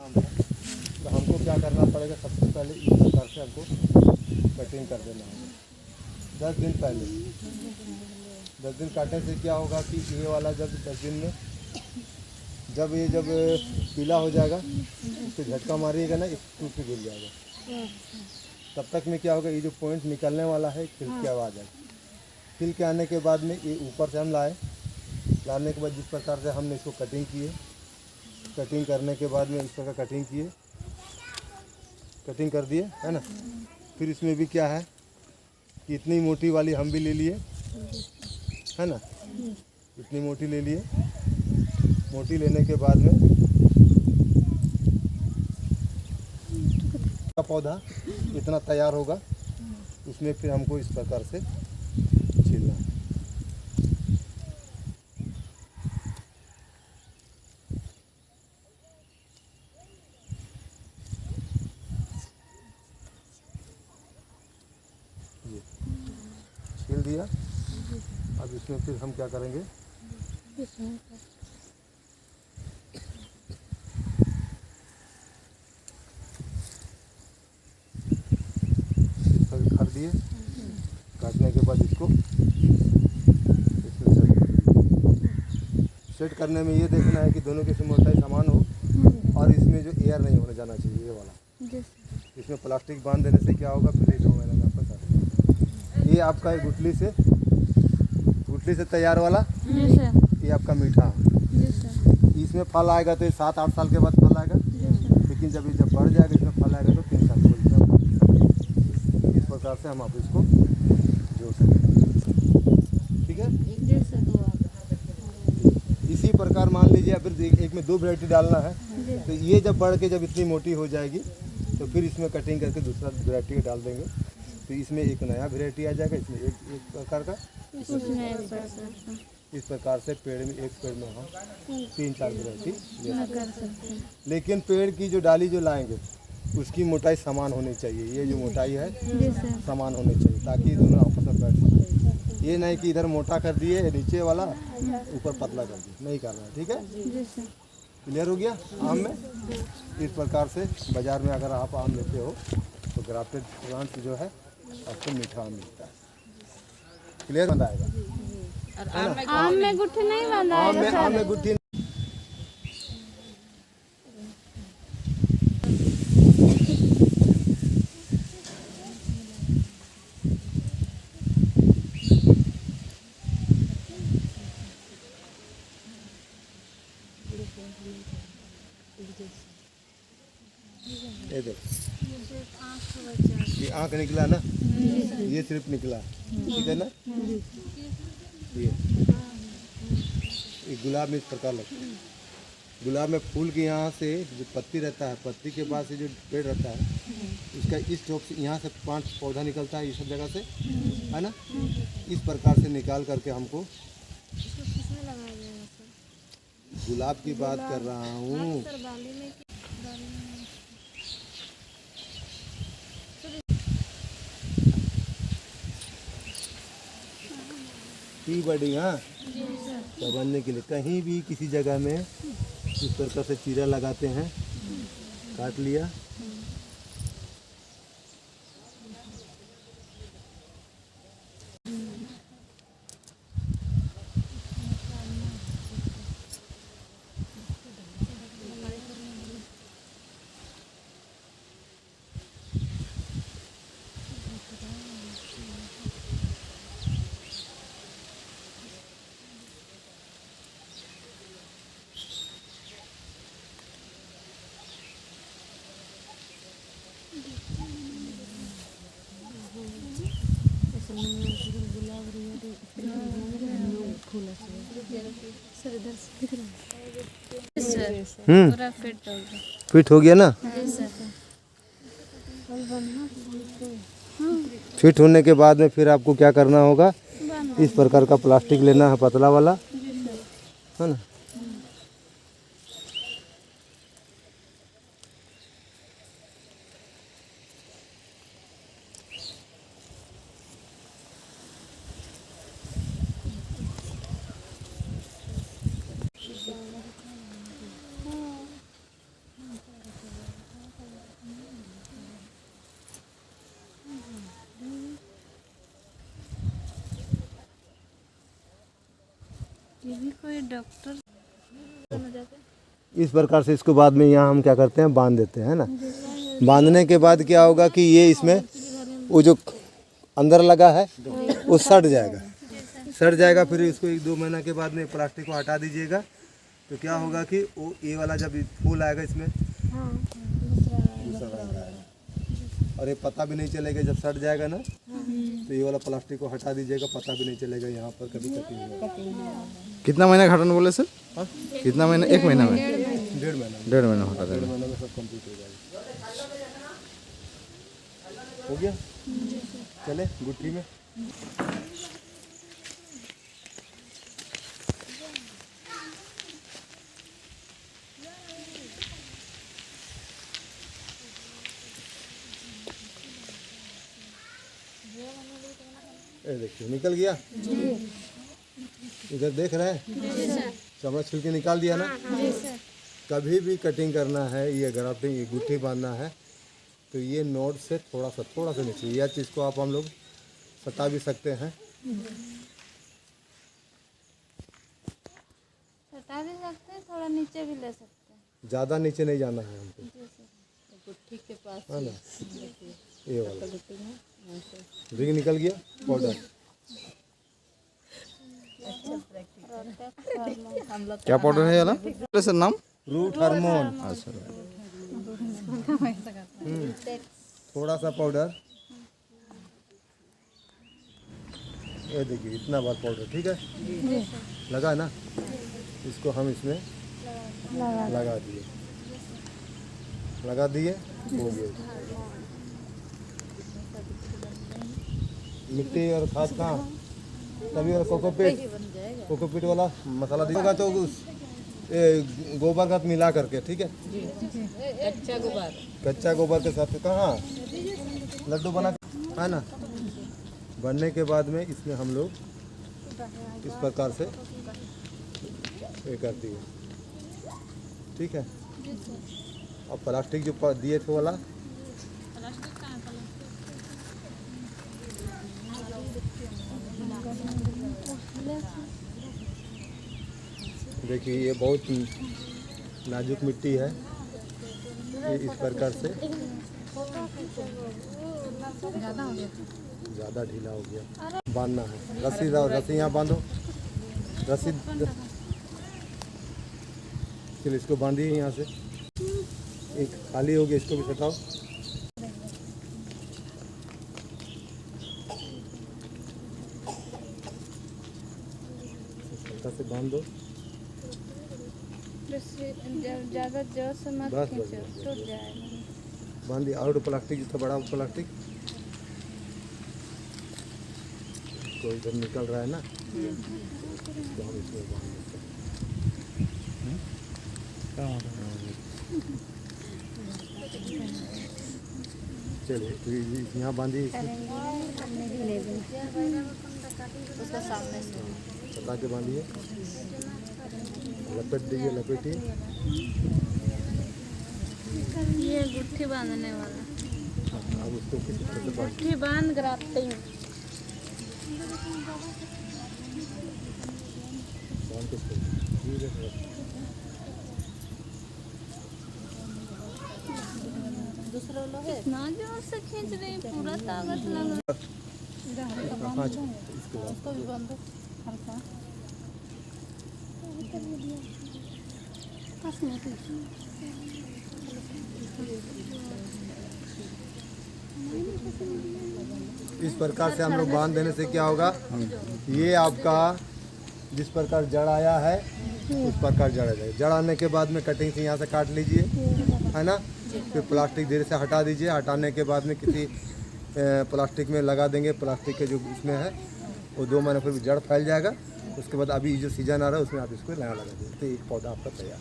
काम है। तो हमको क्या करना पड़ेगा, सबसे पहले इस प्रकार से हमको कटिंग कर देना होगा 10 दिन पहले। 10 दिन काटने से क्या होगा कि ये वाला जब 10 दिन में जब पीला हो जाएगा, उसको झटका मारिएगा ना, एक टूट के गिर जाएगा। तब तक में क्या होगा, ये जो पॉइंट निकलने वाला है खिल के आ जाएगा। खिल के आने के बाद में ये ऊपर से हम लाने के बाद जिस प्रकार से हमने इसको कटिंग किए, कटिंग करने के बाद में इस प्रकार कटिंग कर दिए है ना। फिर इसमें भी क्या है कि इतनी मोटी वाली हम भी ले लिए है ना, इतनी मोटी ले लिए। मोटी लेने के बाद में का पौधा इतना तैयार होगा, उसमें फिर हमको इस प्रकार से छीलना है। ये छील दिया। अब इसमें फिर हम क्या करेंगे, कर दिए। काटने के बाद इसको इसमें सेट करने में ये देखना है कि दोनों की मोटाई समान हो और इसमें जो एयर नहीं होने जाना चाहिए, ये वाला। इसमें प्लास्टिक बांध देने से क्या होगा, फिर 2 महीने में आपका साथ। ये आपका गुठली से तैयार वाला, ये आपका मीठा। इसमें फल आएगा तो 7-8 साल के बाद फल आएगा, लेकिन जब बढ़ जाएगा इसमें फल आएगा तो 3 साल के बाद। इस प्रकार से हम आप इसको जोड़ सकते हैं, ठीक है। इसी प्रकार मान लीजिए फिर एक में 2 वैरायटी डालना है, तो ये जब बढ़ के जब इतनी मोटी हो जाएगी तो फिर इसमें कटिंग करके दूसरा वैरायटी डाल देंगे, तो इसमें एक नया वैरायटी आ जाएगा। इसमें एक प्रकार का, इस प्रकार से पेड़ में एक पेड़ में हम 3-4 वैरायटी ले सकते हैं। लेकिन पेड़ की जो डाली जो लाएंगे उसकी मोटाई समान होनी चाहिए। ये जो मोटाई है समान होनी चाहिए, ताकि दोनों आपस में बैठ सकें। ये नहीं कि इधर मोटा कर दिए नीचे वाला, ऊपर पतला कर दिए, नहीं करना है, ठीक है। क्लियर हो गया। आम में इस प्रकार से बाज़ार में अगर आप आम लेते हो तो ग्राफ्टेड प्लांट जो है आपको मीठा आम मिलता है। क्लियर बंदा आएगा। आम में गुठली नहीं बांधा है। आम में गुठली ये देखो, ये आँख निकला ना, ये सिर्फ निकला, ठीक है ना। ये गुलाब में इस प्रकार लगता है। गुलाब में फूल के यहाँ से जो पत्ती रहता है, पत्ती के बाद से जो पेड़ रहता है, उसका इस चौक से यहाँ से 5 पौधा निकलता है, ये सब जगह से है ना। इस प्रकार से निकाल करके हमको, गुलाब की बात कर रहा हूँ। टी बर्डिंग, हाँ, समझने के लिए कहीं भी किसी जगह में इस प्रकार से चीरा लगाते हैं, काट लिया। फिट हो गया ना। फिट होने के बाद में फिर आपको क्या करना होगा, इस प्रकार का प्लास्टिक लेना है, पतला वाला, है ना। ये भी कोई डॉक्टर इस प्रकार से इसको बाद में यहाँ हम क्या करते हैं, बांध देते हैं ना। बांधने के बाद क्या होगा कि ये इसमें वो जो अंदर लगा है वो सड़ जाएगा। फिर इसको 1-2 महीना के बाद में प्लास्टिक को हटा दीजिएगा, तो क्या होगा कि वो ये वाला जब फूल आएगा इसमें दूसरा रंग आएगा। और ये पता भी नहीं चलेगा जब सड़ जाएगा ना, तो ये वाला प्लास्टिक को हटा दीजिएगा, पता भी नहीं चलेगा यहाँ पर कभी कटिंग होगा। कितना महीना घटाना बोले सर? हाँ? कितना महीना? 1 महीना में? 1.5 महीना 1.5 महीना हटा देगा। 1.5 महीने में सब कंप्लीट हो जाएगा। हो गया, चले गुट्ठी में। ये देखिए निकल गया, इधर देख रहे हैं, चमड़ा छिल के निकाल दिया ना। कभी भी कटिंग करना है, ये ग्राफ्टिंग, ये गुट्ठी बांधना है, तो ये नोट से थोड़ा सा नीचे, यह चीज़ को आप हम लोग सटा भी सकते हैं। सटा भी सकते हैं, थोड़ा नीचे भी ले सकते हैं। ज़्यादा नीचे नहीं जाना है हमको, गुट्ठी के पास है ना। ये वाला देखिए निकल गया पाउडर। क्या पाउडर है ये वाला सर नाम? Root hormone. अच्छा, थोड़ा सा पाउडर, ये देखिए इतना बार पाउडर, ठीक है, लगा ना। इसको हम इसमें लगा दिए, हो गया। मिट्टी और खाद कहाँ, तभी और कोकोपीट वाला मसाला दिएगा, तो उस गोबर का मिला करके, ठीक है, कच्चा गोबर के साथ कहाँ लड्डू बना, है ना। बनने के बाद में इसमें हम लोग इस प्रकार से ये कर दिए, ठीक है। अब प्लास्टिक जो दिए थे वाला, देखिए ये बहुत नाजुक मिट्टी है, ये इस प्रकार से ज़्यादा ढीला हो गया। बांधना है, रस्सी यहाँ बांधो, रस्सी चलिए इसको बांधिए यहाँ से। एक खाली हो गया, इसको भी हटाओ। से बांध दो, ज़्यादा जोर से मत खींचो, टूट जाएगा। बांध दिया। और प्लास्टिक जितना बड़ा प्लास्टिक तो इधर निकल रहा है ना, तो हम इसमें बांध देते हैं। चलिए तो यहाँ बांधिए, उसका सामने से चला के बांधिए, लपेट दीजिए, लपेटिए। ये गुट्ठी बांधने वाला, अब उसको किसी तरह से बांध, गुट्ठी बांध ग्राफ्टिंग के धीरे इतना जोर से खींच रही, पूरा ताकत लगा। इसको भी बंद हल्का इस प्रकार से हम लोग बांध देने से क्या होगा, ये आपका जिस प्रकार जड़ आया है उस प्रकार जड़ आ जाएगा। जड़ आने के बाद में कटिंग से यहाँ से काट लीजिए, है ना। फिर प्लास्टिक धीरे से हटा दीजिए, हटाने के बाद में किसी प्लास्टिक में लगा देंगे। प्लास्टिक के जो इसमें है वो 2 महीने फिर जड़ फैल जाएगा। उसके बाद अभी जो सीजन आ रहा है उसमें आप इसको नया लगा देंगे, तो एक पौधा आपका तैयार।